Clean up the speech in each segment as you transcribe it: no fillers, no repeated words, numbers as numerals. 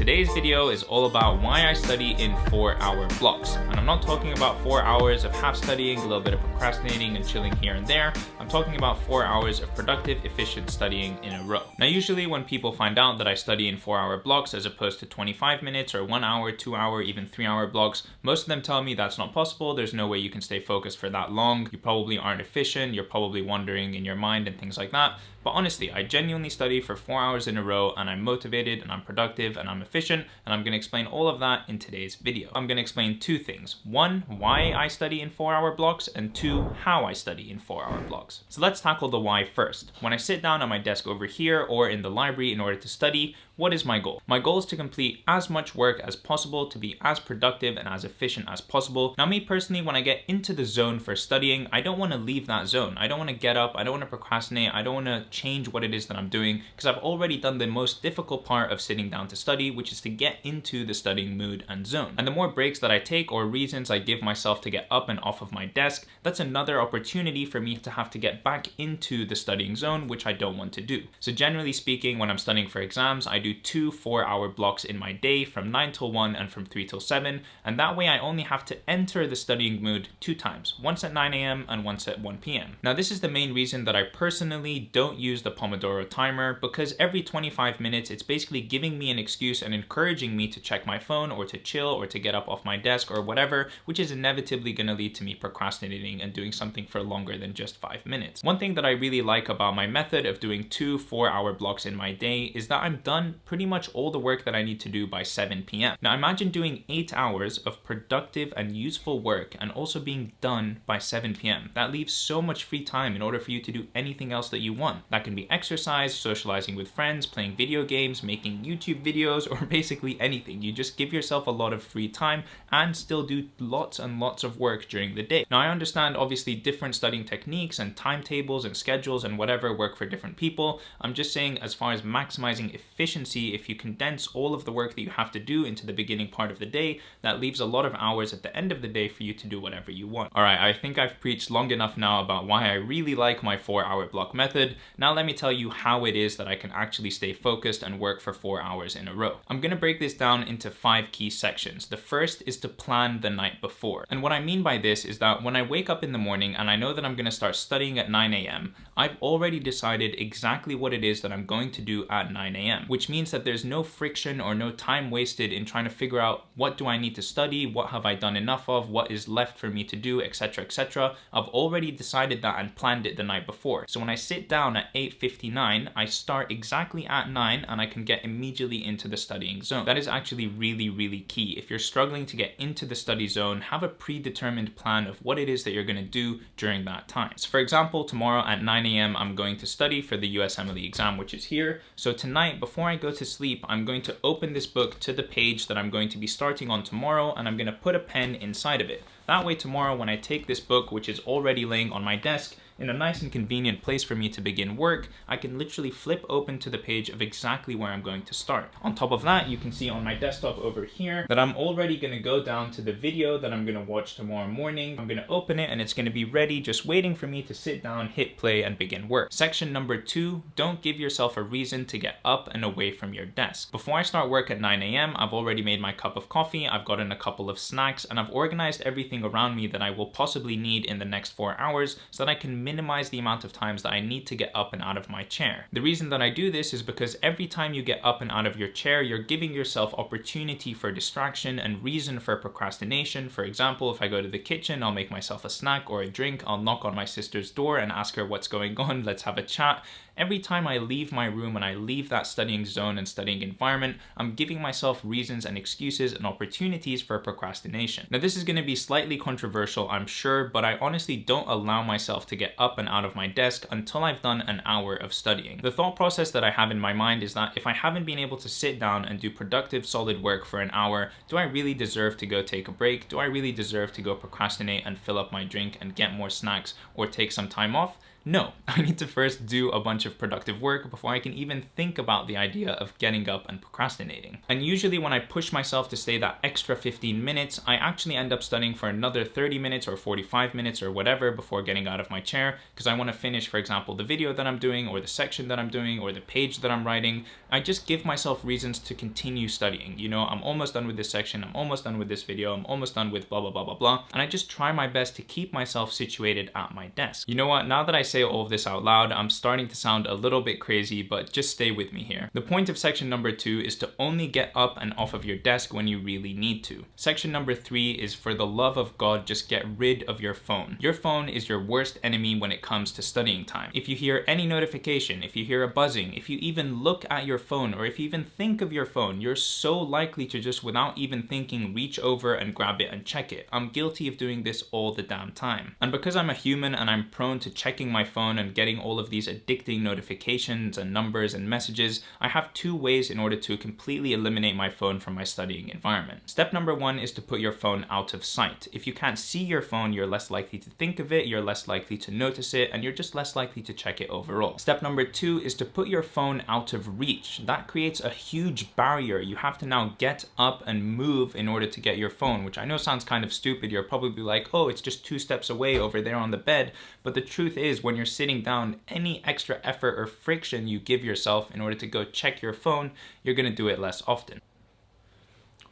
Today's video is all about why I study in 4-hour blocks. And I'm not talking about 4 hours of half studying, a little bit of procrastinating and chilling here and there. I'm talking about 4 hours of productive, efficient studying in a row. Now, usually when people find out that I study in 4-hour blocks as opposed to 25 minutes or 1 hour, 2 hour, even 3-hour blocks, most of them tell me that's not possible. There's no way you can stay focused for that long. You probably aren't efficient. You're probably wandering in your mind and things like that. But honestly, I genuinely study for 4 hours in a row and I'm motivated and I'm productive and I'm efficient, and I'm going to explain all of that in today's video. I'm going to explain two things. One, why I study in 4-hour blocks, and two, how I study in 4-hour blocks. So let's tackle the why first. When I sit down on my desk over here or in the library in order to study, what is my goal? My goal is to complete as much work as possible, to be as productive and as efficient as possible. Now, me personally, when I get into the zone for studying, I don't want to leave that zone. I don't want to get up, I don't want to procrastinate, I don't want to change what it is that I'm doing, because I've already done the most difficult part of sitting down to study, which is to get into the studying mood and zone. And the more breaks that I take or reasons I give myself to get up and off of my desk, that's another opportunity for me to have to get back into the studying zone, which I don't want to do. So generally speaking, when I'm studying for exams, I do 2 4-hour blocks in my day from 9 till 1 and from 3 till 7. And that way I only have to enter the studying mood 2 times, once at 9 a.m. and once at 1 p.m. Now, this is the main reason that I personally don't use the Pomodoro timer, because every 25 minutes, it's basically giving me an excuse and encouraging me to check my phone or to chill or to get up off my desk or whatever, which is inevitably going to lead to me procrastinating and doing something for longer than just 5 minutes. One thing that I really like about my method of doing 2 4-hour blocks in my day is that I'm done pretty much all the work that I need to do by 7 p.m. Now, imagine doing 8 hours of productive and useful work and also being done by 7 p.m. That leaves so much free time in order for you to do anything else that you want. That can be exercise, socializing with friends, playing video games, making YouTube videos, or basically anything. You just give yourself a lot of free time and still do lots and lots of work during the day. Now, I understand obviously different studying techniques and timetables and schedules and whatever work for different people. I'm just saying, as far as maximizing efficiency, if you condense all of the work that you have to do into the beginning part of the day, that leaves a lot of hours at the end of the day for you to do whatever you want. All right, I think I've preached long enough now about why I really like my 4-hour block method. Now let me tell you how it is that I can actually stay focused and work for 4 hours in a row. I'm gonna break this down into 5 key sections. The first is to plan the night before. And what I mean by this is that when I wake up in the morning and I know that I'm gonna start studying at 9 a.m., I've already decided exactly what it is that I'm going to do at 9 a.m., which means that there's no friction or no time wasted in trying to figure out what do I need to study, what have I done enough of, what is left for me to do, etc., etc. I've already decided that and planned it the night before. So when I sit down at 8:59, I start exactly at 9 and I can get immediately into the studying zone. That is actually really, really key. If you're struggling to get into the study zone, have a predetermined plan of what it is that you're going to do during that time. So for example, tomorrow at 9 a.m., I'm going to study for the USMLE exam, which is here. So tonight, before I go to sleep, I'm going to open this book to the page that I'm going to be starting on tomorrow, and I'm going to put a pen inside of it. That way tomorrow, when I take this book, which is already laying on my desk, in a nice and convenient place for me to begin work, I can literally flip open to the page of exactly where I'm going to start. On top of that, you can see on my desktop over here that I'm already going to go down to the video that I'm going to watch tomorrow morning. I'm going to open it and it's going to be ready, just waiting for me to sit down, hit play, and begin work. Section number 2, don't give yourself a reason to get up and away from your desk. Before I start work at 9 a.m., I've already made my cup of coffee, I've gotten a couple of snacks, and I've organized everything around me that I will possibly need in the next 4 hours so that I can minimize the amount of times that I need to get up and out of my chair. The reason that I do this is because every time you get up and out of your chair, you're giving yourself opportunity for distraction and reason for procrastination. For example, if I go to the kitchen, I'll make myself a snack or a drink, I'll knock on my sister's door and ask her what's going on, let's have a chat. Every time I leave my room and I leave that studying zone and studying environment, I'm giving myself reasons and excuses and opportunities for procrastination. Now, this is going to be slightly controversial, I'm sure, but I honestly don't allow myself to get up and out of my desk until I've done an hour of studying. The thought process that I have in my mind is that if I haven't been able to sit down and do productive, solid work for an hour, do I really deserve to go take a break? Do I really deserve to go procrastinate and fill up my drink and get more snacks or take some time off? No, I need to first do a bunch of productive work before I can even think about the idea of getting up and procrastinating. And usually when I push myself to stay that extra 15 minutes, I actually end up studying for another 30 minutes or 45 minutes or whatever before getting out of my chair, because I want to finish, for example, the video that I'm doing or the section that I'm doing or the page that I'm writing. I just give myself reasons to continue studying. You know, I'm almost done with this section, I'm almost done with this video, I'm almost done with blah, blah, blah, blah, blah. And I just try my best to keep myself situated at my desk. You know what? Now that I say all of this out loud, I'm starting to sound a little bit crazy, but just stay with me here. The point of section number 2 is to only get up and off of your desk when you really need to. Section number 3 is, for the love of God, just get rid of your phone. Your phone is your worst enemy when it comes to studying time. If you hear any notification, if you hear a buzzing, if you even look at your phone, or if you even think of your phone, you're so likely to just, without even thinking, reach over and grab it and check it. I'm guilty of doing this all the damn time. And because I'm a human and I'm prone to checking my phone and getting all of these addicting notifications and numbers and messages, I have 2 ways in order to completely eliminate my phone from my studying environment. Step number 1 is to put your phone out of sight. If you can't see your phone, you're less likely to think of it, you're less likely to notice it, and you're just less likely to check it overall. Step number 2 is to put your phone out of reach. That creates a huge barrier. You have to now get up and move in order to get your phone, which I know sounds kind of stupid. You're probably like, oh, it's just 2 steps away over there on the bed. But the truth is, when you're sitting down, any extra effort or friction you give yourself in order to go check your phone, you're gonna do it less often.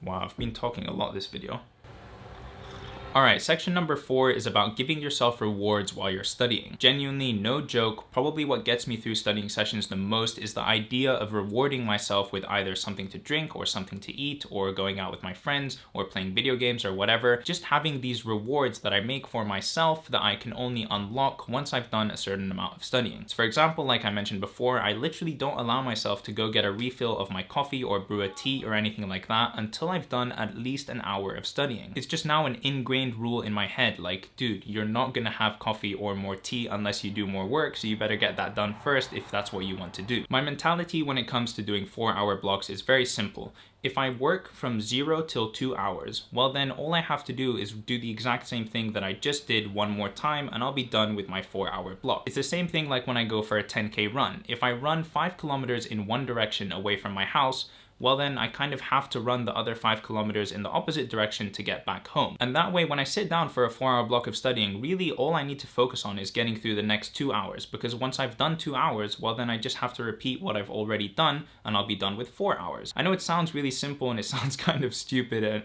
Wow, I've been talking a lot this video. Alright, section number 4 is about giving yourself rewards while you're studying. Genuinely, no joke, probably what gets me through studying sessions the most is the idea of rewarding myself with either something to drink or something to eat, or going out with my friends, or playing video games or whatever. Just having these rewards that I make for myself that I can only unlock once I've done a certain amount of studying. So for example, like I mentioned before, I literally don't allow myself to go get a refill of my coffee or brew a tea or anything like that until I've done at least an hour of studying. It's just now an ingrained rule in my head, like, dude, you're not gonna have coffee or more tea unless you do more work, so you better get that done first if that's what you want to do. My mentality when it comes to doing 4-hour blocks is very simple. If I work from 0 till 2 hours, well then all I have to do is do the exact same thing that I just did one more time and I'll be done with my 4-hour block. It's the same thing like when I go for a 10K run. If I run 5 kilometers in one direction away from my house, well then I kind of have to run the other 5 kilometers in the opposite direction to get back home. And that way, when I sit down for a 4-hour block of studying, really all I need to focus on is getting through the next 2 hours, because once I've done 2 hours, well then I just have to repeat what I've already done and I'll be done with 4 hours. I know it sounds really simple and it sounds kind of stupid, and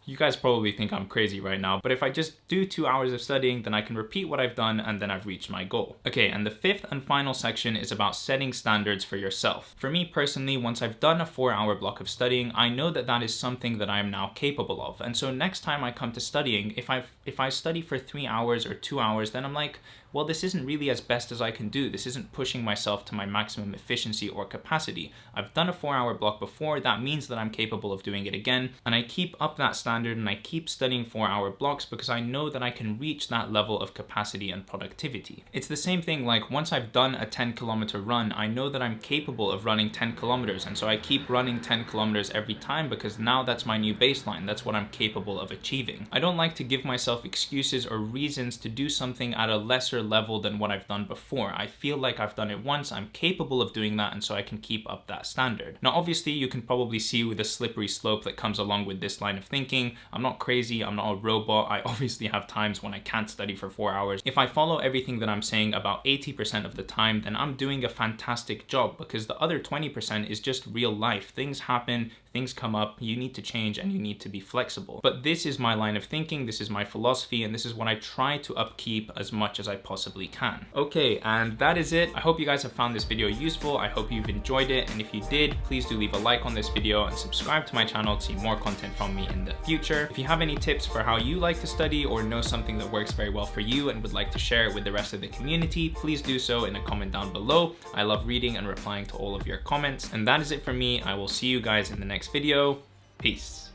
you guys probably think I'm crazy right now, but if I just do 2 hours of studying, then I can repeat what I've done and then I've reached my goal. Okay, and the 5th and final section is about setting standards for yourself. For me personally, once I've done a 4-hour block of studying, I know that that is something that I am now capable of. And so next time I come to studying, if I study for 3 hours or 2 hours, then I'm like, well, this isn't really as best as I can do. This isn't pushing myself to my maximum efficiency or capacity. I've done a 4-hour block before. That means that I'm capable of doing it again. And I keep up that standard and I keep studying 4-hour blocks because I know that I can reach that level of capacity and productivity. It's the same thing like once I've done a 10-kilometer run, I know that I'm capable of running 10 kilometers. And so I keep running 10 kilometers every time because now that's my new baseline. That's what I'm capable of achieving. I don't like to give myself excuses or reasons to do something at a lesser level than what I've done before. I feel like I've done it once, I'm capable of doing that, and so I can keep up that standard. Now obviously you can probably see with the slippery slope that comes along with this line of thinking, I'm not crazy, I'm not a robot. I obviously have times when I can't study for 4 hours. If I follow everything that I'm saying about 80% of the time, then I'm doing a fantastic job, because the other 20% is just real life. Things happen, things come up, you need to change and you need to be flexible. But this is my line of thinking, this is my philosophy, and this is what I try to upkeep as much as I possibly can. Okay, and that is it. I hope you guys have found this video useful. I hope you've enjoyed it, and if you did, please do leave a like on this video and subscribe to my channel to see more content from me in the future. If you have any tips for how you like to study or know something that works very well for you and would like to share it with the rest of the community, please do so in a comment down below. I love reading and replying to all of your comments. And that is it for me. I will see you guys in the next video. Peace.